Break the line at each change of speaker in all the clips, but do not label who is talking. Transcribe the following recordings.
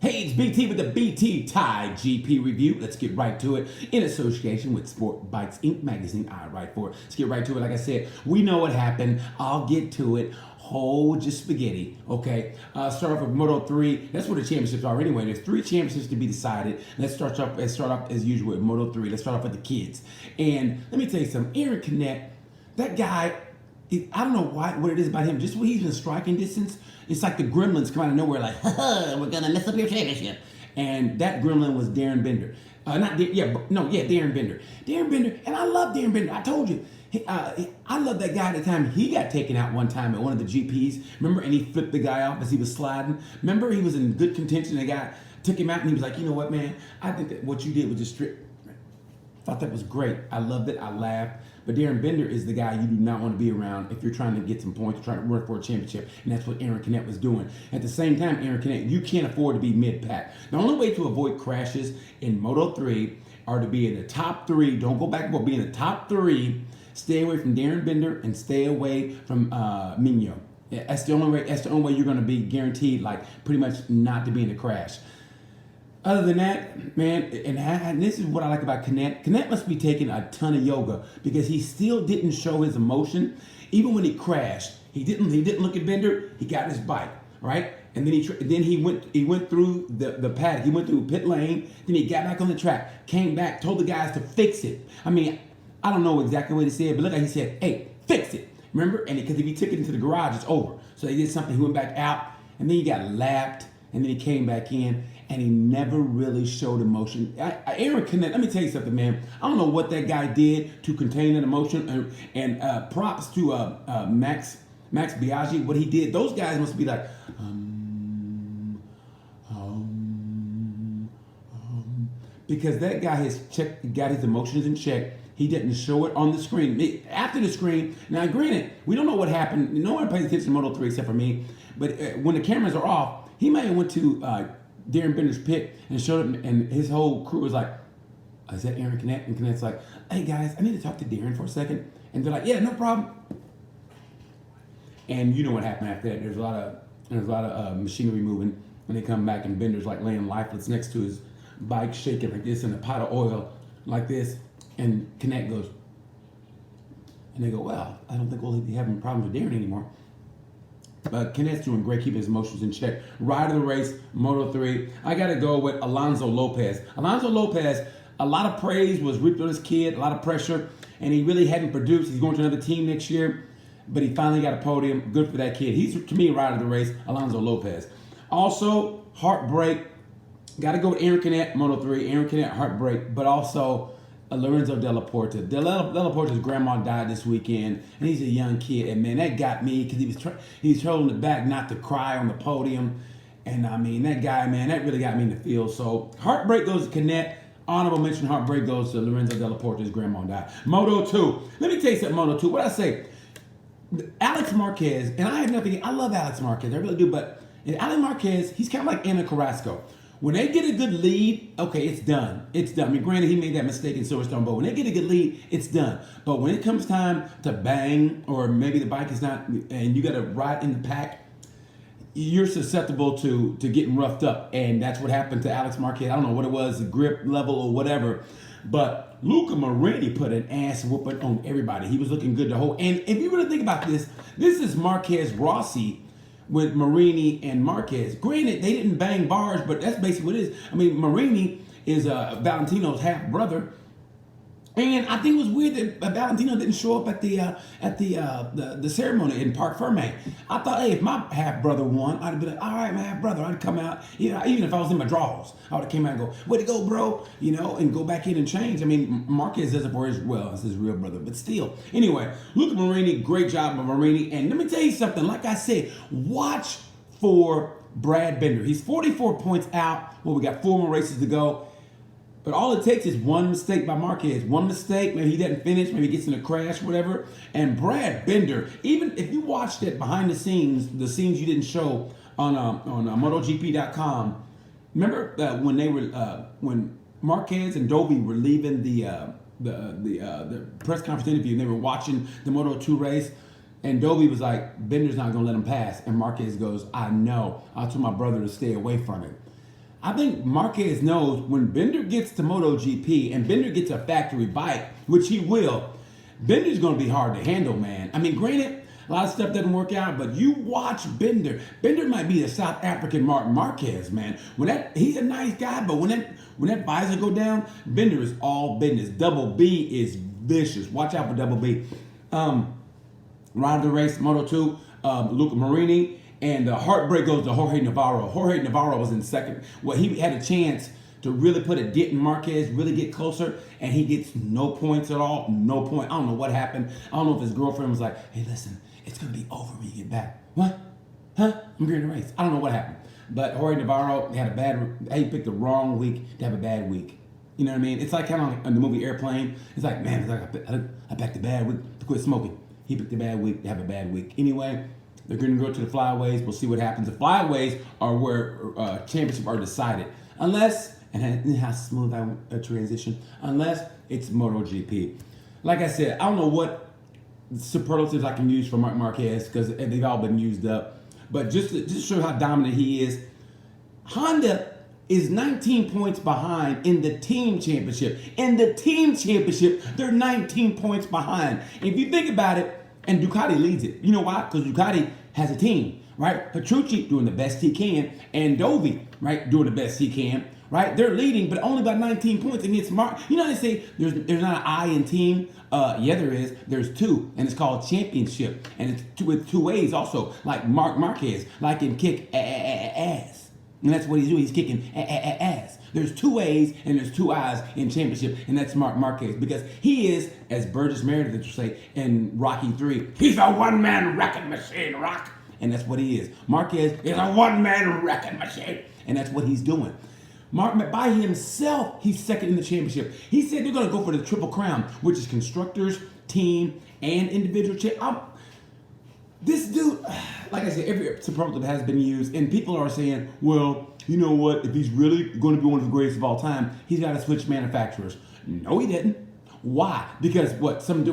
Hey, it's BT with the BT Tie GP review. Let's get right to it. In association with Sport Bikes Inc. magazine, I write for it. Let's get right to it. Like I said, we know what happened. I'll get to it. Hold your spaghetti, okay? Start off with Moto 3. That's where the championships are anyway. There's 3 championships to be decided. Let's start off as usual with Moto 3. Let's start off with the kids. And let me tell you something. Aaron Canet, that guy, I don't know what it is about him. Just when he's in striking distance, it's like the gremlins come out of nowhere, like, we're gonna mess up your championship. And that gremlin was Darren Bender. Darren Bender. Darren Bender, and I love Darren Bender. I told you, I love that guy at the time. He got taken out one time at one of the GPs. Remember, and he flipped the guy off as he was sliding. Remember, he was in good contention. The guy took him out, and he was like, you know what, man? I think that what you did was just strip. Thought that was great. I loved it. I laughed. But Darren Bender is the guy you do not want to be around if you're trying to get some points, trying to work for a championship. And that's what Aaron Canet was doing. At the same time, Aaron Canet, you can't afford to be mid-pack. The only way to avoid crashes in Moto 3 are to be in the top 3. Don't go back and forth. Be in the top 3. Stay away from Darren Bender and stay away from Migno. That's the only way you're going to be guaranteed, like, pretty much not to be in a crash. Other than that, man, and this is what I like about Canet. Canet must be taking a ton of yoga because he still didn't show his emotion. Even when he crashed, he didn't look at Bender. He got his bike, right? And then he went through the paddock. He went through pit lane. Then he got back on the track, came back, told the guys to fix it. I mean, I don't know exactly what he said, but look like he said, "Hey, fix it." Remember? And because if he took it into the garage, it's over. So they did something. He went back out, and then he got lapped, and then he came back in. And he never really showed emotion. Aaron Canet, let me tell you something, man. I don't know what that guy did to contain that emotion. And props to Max Biaggi, what he did. Those guys must be like, because that guy has got his emotions in check. He didn't show it on the screen. After the screen, now granted, we don't know what happened. No one pays attention to Moto 3 except for me. But when the cameras are off, he may have went to Darren Bender's pit and showed him, and his whole crew was like, is that Aaron Canet? And Canet's like, hey guys, I need to talk to Darren for a second. And they're like, yeah, no problem. And you know what happened after that. There's a lot of machinery moving. When they come back, and Bender's like laying lifeless next to his bike, shaking like this, and a pot of oil like this. And Canet goes, and they go, well, I don't think we'll be having problems with Darren anymore. Canet's doing great, keeping his emotions in check. Ride of the race, Moto 3. I got to go with Alonso Lopez. Alonso Lopez, a lot of praise was reaped on this kid, a lot of pressure, and he really hadn't produced. He's going to another team next year, but he finally got a podium. Good for that kid. He's, to me, ride of the race, Alonso Lopez. Also, heartbreak. Got to go with Aaron Canet, Moto 3. Aaron Canet, heartbreak, but also Lorenzo Della Porta. Della Porta's grandma died this weekend, and he's a young kid. And man, that got me because he was holding it back not to cry on the podium. And I mean, that guy, man, that really got me in the field. So heartbreak goes to Canet. Honorable mention, heartbreak goes to Lorenzo Della Porta. His grandma died. Moto 2. Let me tell you something. Moto 2. What I say? Alex Marquez, and I have nothing. I love Alex Marquez. I really do. But Alex Marquez, he's kind of like Ana Carrasco. When they get a good lead, okay, it's done. It's done. I mean, granted, he made that mistake in Silverstone, but when they get a good lead, it's done. But when it comes time to bang, or maybe the bike is not, and you got to ride in the pack, you're susceptible to getting roughed up. And that's what happened to Alex Marquez. I don't know what it was, the grip level or whatever. But Luca Marini put an ass whooping on everybody. He was looking good the whole. And if you really think about this is Marquez Rossi with Marini and Marquez. Granted, they didn't bang bars, but that's basically what it is. I mean, Marini is Valentino's half brother, and I think it was weird that Valentino didn't show up at the ceremony in Parc Ferme. I thought, hey, if my half brother won, I'd be like, all right, my half brother. I'd come out, even if I was in my drawers, I would have came out and go, way to go, bro, and go back in and change. I mean, Marquez does it for his real brother, but still. Anyway, Luca Marini, great job of Marini, and let me tell you something. Like I said, watch for Brad Binder. He's 44 points out. Well, we got 4 more races to go. But all it takes is one mistake by Marquez. One mistake, maybe he doesn't finish, maybe he gets in a crash, whatever. And Brad Binder, even if you watched it behind the scenes you didn't show on MotoGP.com, remember when Marquez and Dovi were leaving the press conference interview, and they were watching the Moto 2 race, and Dovi was like, Binder's not going to let him pass. And Marquez goes, I know. I told my brother to stay away from it. I think Marquez knows when Bender gets to MotoGP and Bender gets a factory bike, which he will, Bender's going to be hard to handle, man. I mean, granted, a lot of stuff doesn't work out, but you watch Bender. Bender might be a South African Marc Marquez, man. He's a nice guy, but when that visor go down, Bender is all business. Double B is vicious. Watch out for Double B. Ride the race, Moto 2, Luca Marini, and heartbreak goes to Jorge Navarro. Jorge Navarro was in second. Well, he had a chance to really put a dent in Marquez, really get closer, and he gets no points at all. No point. I don't know what happened. I don't know if his girlfriend was like, hey, listen, it's going to be over when you get back. What? Huh? I'm getting the race. I don't know what happened. But Jorge Navarro he picked the wrong week to have a bad week. You know what I mean? It's like kind of like in the movie Airplane. It's like, man, it's like I picked a bad week to quit smoking. He picked a bad week to have a bad week. Anyway, they're going to go to the flyaways. We'll see what happens. The flyaways are where championships are decided. Unless, and how smooth a transition, unless it's MotoGP. Like I said, I don't know what superlatives I can use for Marc Marquez because they've all been used up. But just to show how dominant he is, Honda is 19 points behind in the team championship. In the team championship, they're 19 points behind. If you think about it, and Ducati leads it. You know why? Because Ducati has a team, right? Petrucci doing the best he can, and Dovi, right, doing the best he can, right? They're leading, but only by 19 points against Mark. You know how they say there's not an I in team? Yeah, there is. There's two, and it's called championship, and it's with two ways also, like Marc Marquez, like in kick ass. And that's what he's doing. He's kicking ass. There's two A's and there's two I's in championship, and that's Marc Marquez because he is, as Burgess Meredith would say in Rocky 3, he's a one-man wrecking machine, Rock. And that's what he is. Marquez is a one-man wrecking machine, and that's what he's doing. Mark, by himself, he's second in the championship. He said they're going to go for the Triple Crown, which is constructors, team, and individual This dude, like I said, every superlative has been used, and people are saying, well, you know what, if he's really going to be one of the greatest of all time, he's got to switch manufacturers. No, he didn't. Why? Because he's going to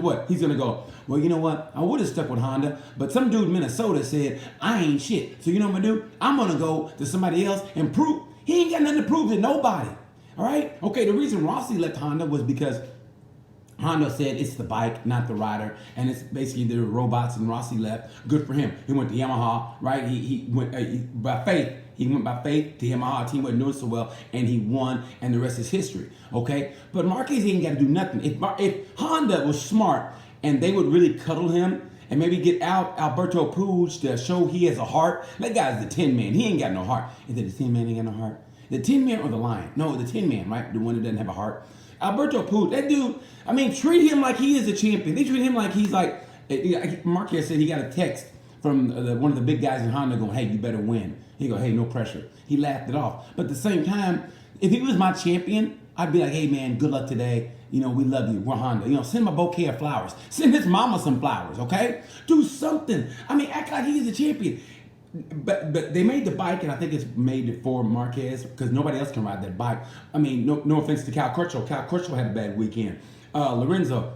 go, well, you know what, I would have stuck with Honda, but some dude in Minnesota said, I ain't shit. So you know what I'm going to do? I'm going to go to somebody else and prove. He ain't got nothing to prove to nobody. All right? Okay, the reason Rossi left Honda was because Honda said it's the bike, not the rider, and it's basically the robots, and Rossi left. Good for him. He went to Yamaha, right? He went by faith. He went by faith to Yamaha. A team wasn't doing so well, and he won, and the rest is history. Okay, but Marquez ain't got to do nothing. If Honda was smart and they would really cuddle him and maybe get out Alberto Puig to show he has a heart. That guy's the Tin Man. He ain't got no heart. Is it the Tin Man ain't got no heart? The Tin Man or the Lion? No, the Tin Man, right? The one that doesn't have a heart. Alberto Puig, that dude, I mean, treat him like he is a champion. They treat him like he's like, Marquez said he got a text from one of the big guys in Honda going, hey, you better win. He go, hey, no pressure. He laughed it off. But at the same time, if he was my champion, I'd be like, hey, man, good luck today. You know, we love you. We're Honda. You know, send him a bouquet of flowers. Send his mama some flowers, okay? Do something. I mean, act like he's a champion. But they made the bike, and I think it's made for Marquez because nobody else can ride that bike. I mean, no offense to Cal Crutchlow. Cal Crutchlow had a bad weekend. Lorenzo,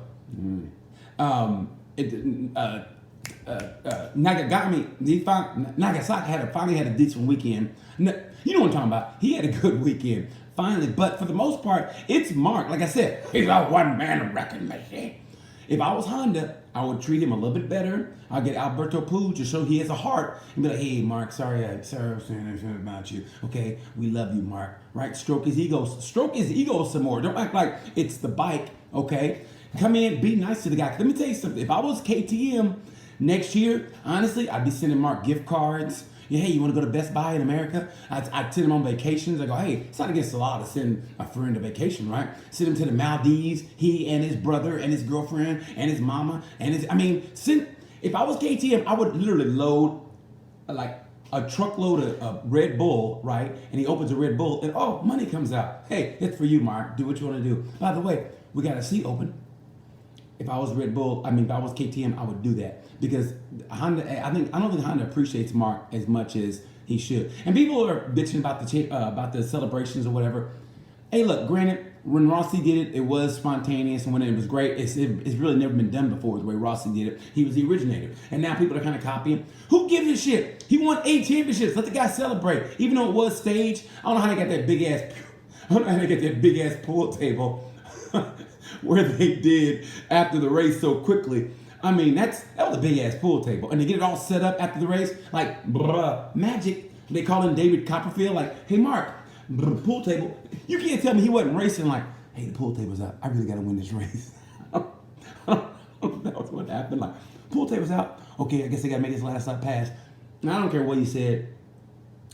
Nagasaki finally had a decent weekend. You know what I'm talking about. He had a good weekend, finally. But for the most part, it's Mark. Like I said, he's a one-man wrecking machine. If I was Honda, I would treat him a little bit better. I'll get Alberto Puig to show he has a heart and be like, hey, Mark, sorry I was saying anything about you. Okay, we love you, Mark. Right? Stroke his ego some more. Don't act like it's the bike, okay? Come in, be nice to the guy. Let me tell you something. If I was KTM next year, honestly, I'd be sending Mark gift cards. Yeah, hey, you want to go to Best Buy in America? I'd send him on vacations. I go, hey, it's not against the law to send a friend a vacation, right? Send him to the Maldives, he and his brother and his girlfriend and his mama if I was KTM, I would literally load like a truckload of Red Bull, right? And he opens a Red Bull and money comes out. Hey, it's for you, Mark. Do what you want to do. By the way, we got a seat open. If I was if I was KTM, I would do that because Honda. I don't think Honda appreciates Mark as much as he should. And people are bitching about the celebrations or whatever. Hey, look, granted, when Rossi did it, it was spontaneous, and when it was great, it's really never been done before the way Rossi did it. He was the originator, and now people are kind of copying. Who gives a shit? He won 8 championships. Let the guy celebrate, even though it was staged. I don't know how they got that big ass. I don't know how they get that big ass pool table where they did after the race so quickly. I mean, that was a big ass pool table, and to get it all set up after the race, like magic. They call him David Copperfield, like, hey Mark. Pool table. You can't tell me he wasn't racing like, hey, the pool table's out. I really got to win this race. That was what happened. Like, pool table's out. Okay, I guess I got to make this last lap pass. And I don't care what he said.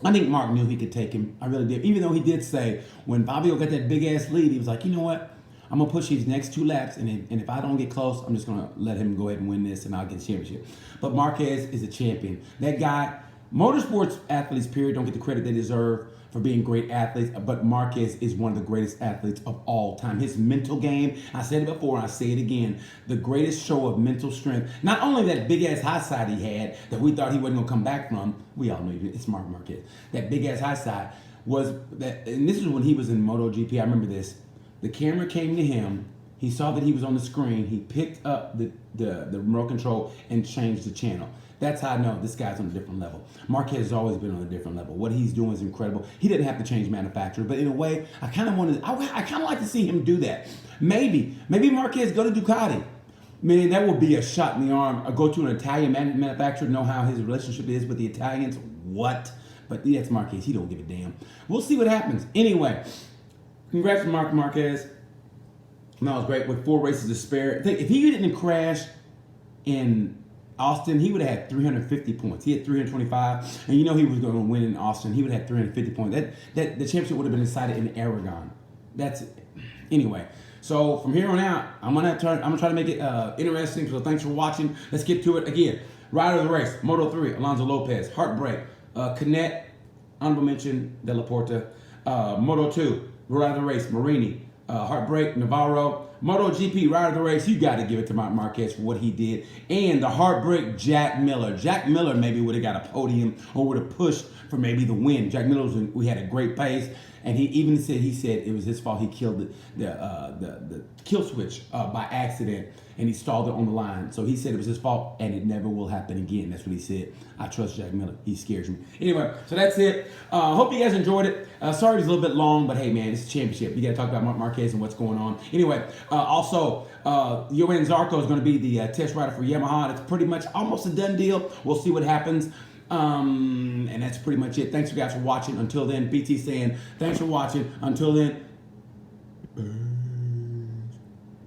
I think Mark knew he could take him. I really did. Even though he did say when Fabio got that big ass lead, he was like, you know what? I'm gonna push these next 2 laps, and if I don't get close, I'm just gonna let him go ahead and win this, and I'll get the championship. But Marquez is a champion. That guy, motorsports athletes, period, don't get the credit they deserve for being great athletes, but Marquez is one of the greatest athletes of all time. His mental game, I said it before, I say it again, the greatest show of mental strength. Not only that big ass high side he had that we thought he wasn't gonna come back from, we all knew it's Marc Marquez. That big ass high side was that, and this is when he was in MotoGP, I remember this. The camera came to him, he saw that he was on the screen, he picked up the remote control and changed the channel. That's how I know this guy's on a different level. Marquez has always been on a different level. What he's doing is incredible. He didn't have to change manufacturer, but in a way, I kind of like to see him do that. Maybe Marquez go to Ducati. Man, that would be a shot in the arm. Or go to an Italian manufacturer, know how his relationship is with the Italians. What? But that's Marquez. He don't give a damn. We'll see what happens. Anyway, congrats to Marc Marquez. That was great with 4 races to spare. If he didn't crash in Austin, he would have had 350 points. He had 325, and you know he was going to win in Austin. He would have had 350 points. That the championship would have been decided in Aragon. Anyway. So from here on out, I'm gonna try to make it interesting. So thanks for watching. Let's get to it again. Rider of the race, Moto3, Alonso Lopez. Heartbreak, Canet, honorable mention, De La Porta. Moto2, Rider of the race, Marini. Heartbreak, Navarro. MotoGP, Rider of the race, you got to give it to Marc Marquez for what he did. And the heartbreak, Jack Miller. Jack Miller maybe would have got a podium or would have pushed for maybe the win. Jack Miller we had a great pace, and he even said it was his fault. He killed the kill switch by accident, and he stalled it on the line. So he said it was his fault, and it never will happen again. That's what he said. I trust Jack Miller. He scares me. Anyway, so that's it. Hope you guys enjoyed it. Sorry it's a little bit long, but hey, man, it's a championship. You got to talk about Marc Marquez and what's going on. Anyway, also, Johann Zarco is going to be the test rider for Yamaha. It's pretty much almost a done deal. We'll see what happens. And that's pretty much it. Thanks you guys for watching. Until then, BT saying thanks for watching. Until then.